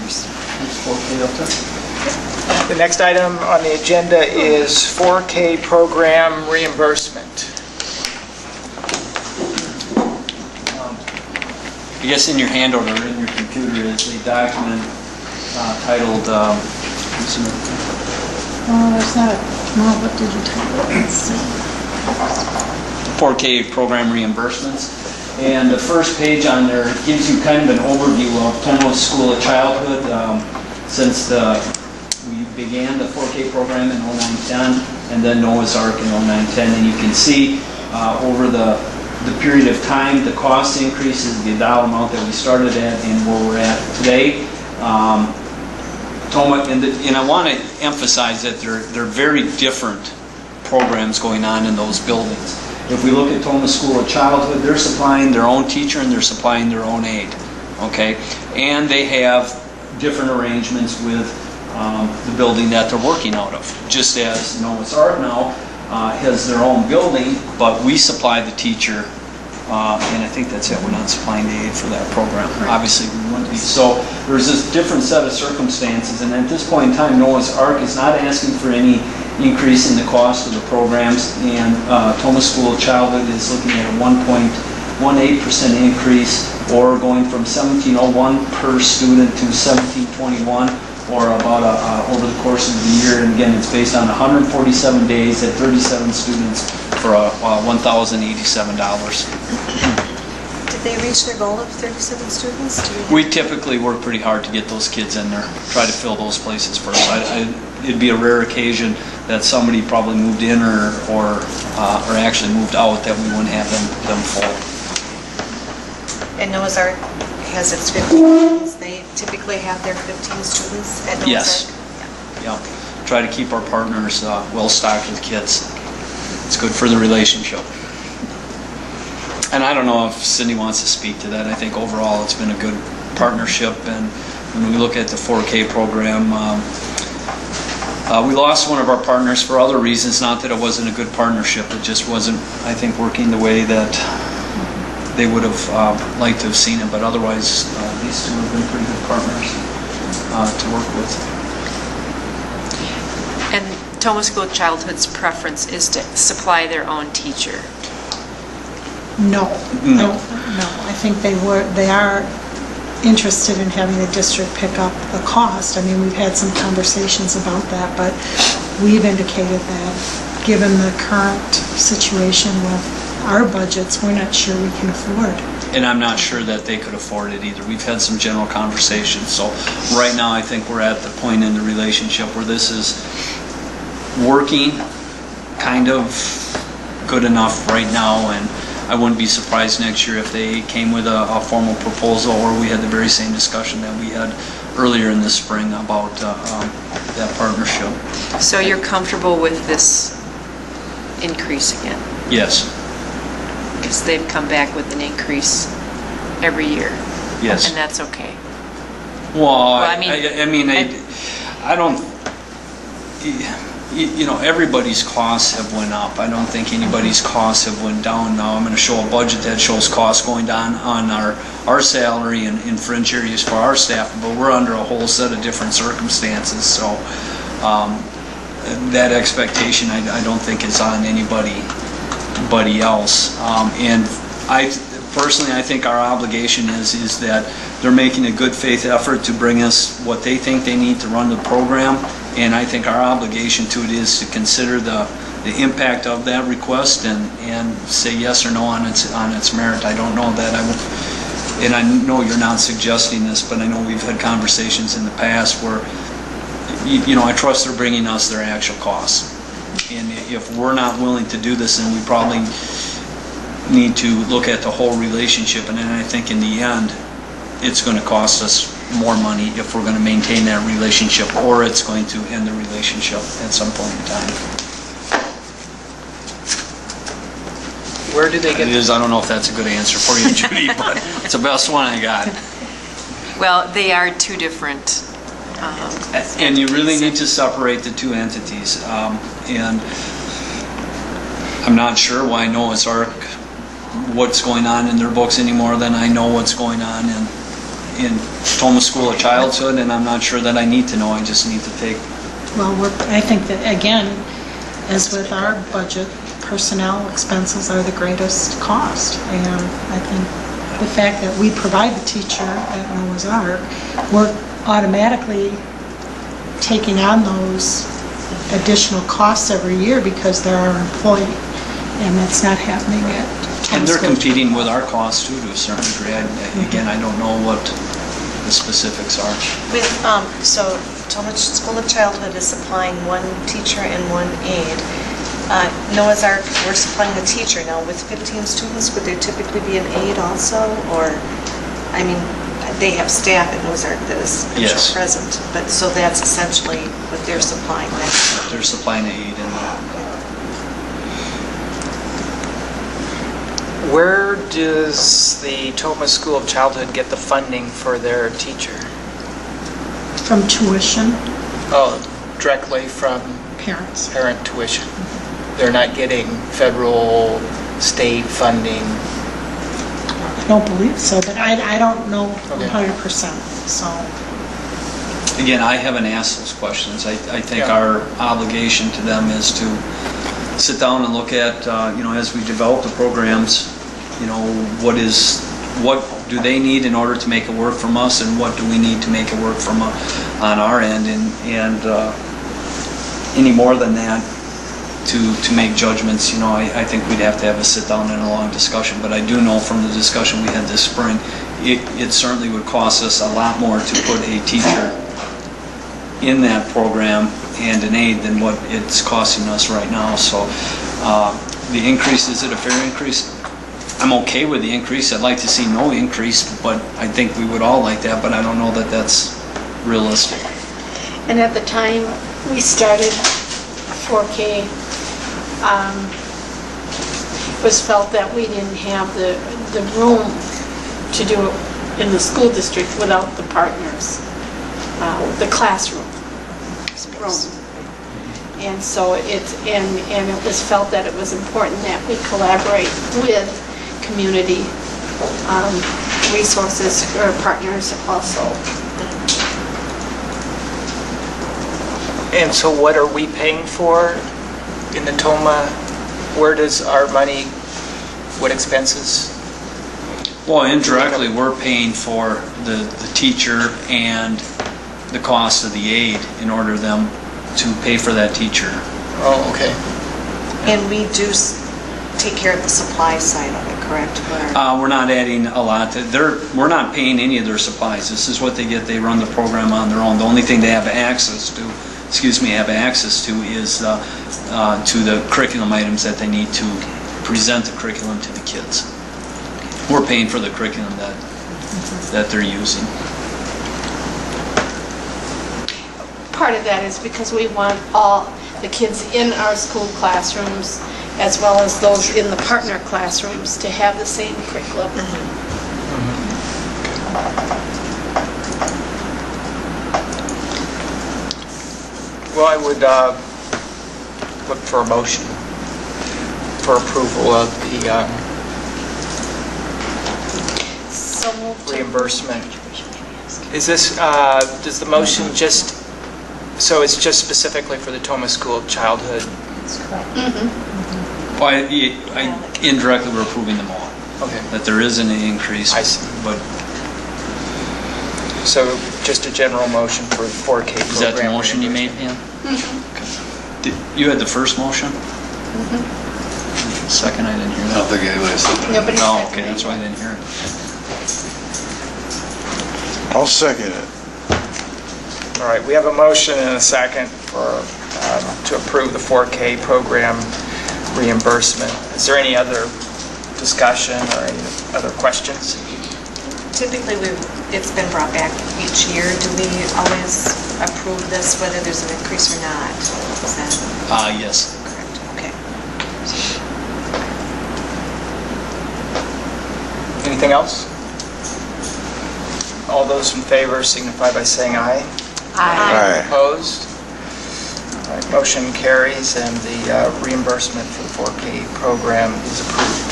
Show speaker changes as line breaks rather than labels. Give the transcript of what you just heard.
4K up there.
The next item on the agenda is 4K program reimbursement.
I guess in your handout or in your computer is a document titled,
There's not a, well, what did you title it? Let's see.
4K program reimbursements. And the first page on there gives you kind of an overview of Tomo School of Childhood since we began the 4K program in 0910 and then Noah's Ark in 0910. And you can see over the period of time, the cost increases, the dollar amount that we started at and where we're at today. And I want to emphasize that they're very different programs going on in those buildings. If we look at Toma School of Childhood, they're supplying their own teacher and they're supplying their own aide, okay? And they have different arrangements with the building that they're working out of. Just as Noah's Ark now has their own building, but we supply the teacher, and I think that's it, we're not supplying the aide for that program. Right. Obviously we wouldn't be. So there's this different set of circumstances, and at this point in time, Noah's Ark is not asking for any increase in the cost of the programs, and Toma School of Childhood is looking at a 1.18% increase, or going from $17.01 per student to $17.21, or about over the course of the year. And again, it's based on 147 days at 37 students for $1,087.
Did they reach their goal of 37 students?
We typically work pretty hard to get those kids in there, try to fill those places first. It'd be a rare occasion that somebody probably moved in or actually moved out that we wouldn't have them full.
And Noah's Ark has its 15 students. They typically have their 15 students at Noah's
Yes.
Ark?
Yeah. Try to keep our partners well stocked with kids. It's good for the relationship. And I don't know if Cindy wants to speak to that. I think overall it's been a good partnership, and when we look at the 4K program, we lost one of our partners for other reasons, not that it wasn't a good partnership, it just wasn't, I think, working the way that they would have liked to have seen it, but otherwise these two have been pretty good partners to work with.
And Toma School of Childhood's preference is to supply their own teacher.
No. I think they are interested in having the district pick up the cost. I mean, we've had some conversations about that, but we've indicated that given the current situation with our budgets, we're not sure we can afford.
And I'm not sure that they could afford it either. We've had some general conversations. So right now I think we're at the point in the relationship where this is working kind of good enough right now, and I wouldn't be surprised next year if they came with a formal proposal, or we had the very same discussion that we had earlier in the spring about that partnership.
So you're comfortable with this increase again?
Yes.
Because they've come back with an increase every year.
Yes.
And that's okay.
Well,
I don't.
You know, everybody's costs have went up. I don't think anybody's costs have went down. Now I'm going to show a budget that shows costs going down on our salary and in fringe areas for our staff, but we're under a whole set of different circumstances. So that expectation, I don't think is on anybody else. And I think our obligation is that they're making a good faith effort to bring us what they think they need to run the program, and I think our obligation to it is to consider the impact of that request and say yes or no on its merit. I don't know that and I know you're not suggesting this, but I know we've had conversations in the past where I trust they're bringing us their actual costs. And if we're not willing to do this, then we probably need to look at the whole relationship. And then I think in the end, it's going to cost us more money if we're going to maintain that relationship, or it's going to end the relationship at some point in time.
Where do they get
it is? I don't know if that's a good answer for you, Judy, but it's the best one I got.
Well, they are two different
and you really need to separate the two entities. And I'm not sure why Noah's Ark, what's going on in their books any more than I know what's going on in Toma School of Childhood, and I'm not sure that I need to know, I just need to take,
Well, I think that, again, as with our budget, personnel expenses are the greatest cost. And I think the fact that we provide the teacher at Noah's Ark, we're automatically taking on those additional costs every year because they're our employee, and that's not happening at
and they're
Thomas School.
competing with our costs too to a certain degree. Again, I don't know what the specifics are.
With, so Toma School of Childhood is supplying one teacher and one aide. Noah's Ark, we're supplying the teacher now. With 15 students, would there typically be an aide also? Or, I mean, they have staff at Noah's Ark that is
Yes.
present, but so that's essentially what they're supplying.
They're supplying an aid in there.
Where does the Toma School of Childhood get the funding for their teacher?
From tuition,
Oh, directly from
parents.
parent tuition. They're not getting federal, state funding.
I don't believe so, but I don't know
Okay.
100%, so.
Again, I haven't asked those questions. I think
Yeah.
our obligation to them is to sit down and look at, as we develop the programs, what do they need in order to make it work from us, and what do we need to make it work from on our end, and any more than that, to make judgments, I think we'd have to have a sit-down and a long discussion. But I do know from the discussion we had this spring, it certainly would cost us a lot more to put a teacher in that program and an aide than what it's costing us right now. So the increase, is it a fair increase? I'm okay with the increase. I'd like to see no increase, but I think we would all like that, but I don't know that that's realistic.
And at the time we started 4K, it was felt that we didn't have the room to do it in the school district without the partners, the classroom room. And so it was felt that it was important that we collaborate with community resources or partners also.
And so what are we paying for in the Toma? Where does our money, what expenses?
Well, indirectly, we're paying for the teacher and the cost of the aide in order them to pay for that teacher.
Oh, okay.
And we do take care of the supply side of it, correct?
We're not adding a lot. We're not paying any of their supplies. This is what they get. They run the program on their own. The only thing they have access to is to the curriculum items that they need to present the curriculum to the kids. We're paying for the curriculum that they're using.
Part of that is because we want all the kids in our school classrooms as well as those in the partner classrooms to have the same curriculum.
Well, I would look for a motion for approval of the
So moved to-
reimbursement. Is this, does the motion just, so it's just specifically for the Toma School of Childhood?
Well, indirectly, we're approving them all.
Okay.
That there is an increase.
I see.
But
So just a general motion for the 4K program.
is that the motion you made, Pam? You had the first motion? Second, I didn't hear
I
that.
don't think anybody said that.
Nobody
Oh,
seconded.
okay, that's why I didn't hear it.
I'll second it.
All right, we have a motion and a second for, to approve the 4K program reimbursement. Is there any other discussion or any other questions?
Typically, it's been brought back each year. Do we always approve this, whether there's an increase or not? Is that
Yes.
correct? Okay.
Anything else? All those in favor signify by saying aye.
Aye.
Opposed? All right, motion carries and the reimbursement for the 4K program is approved.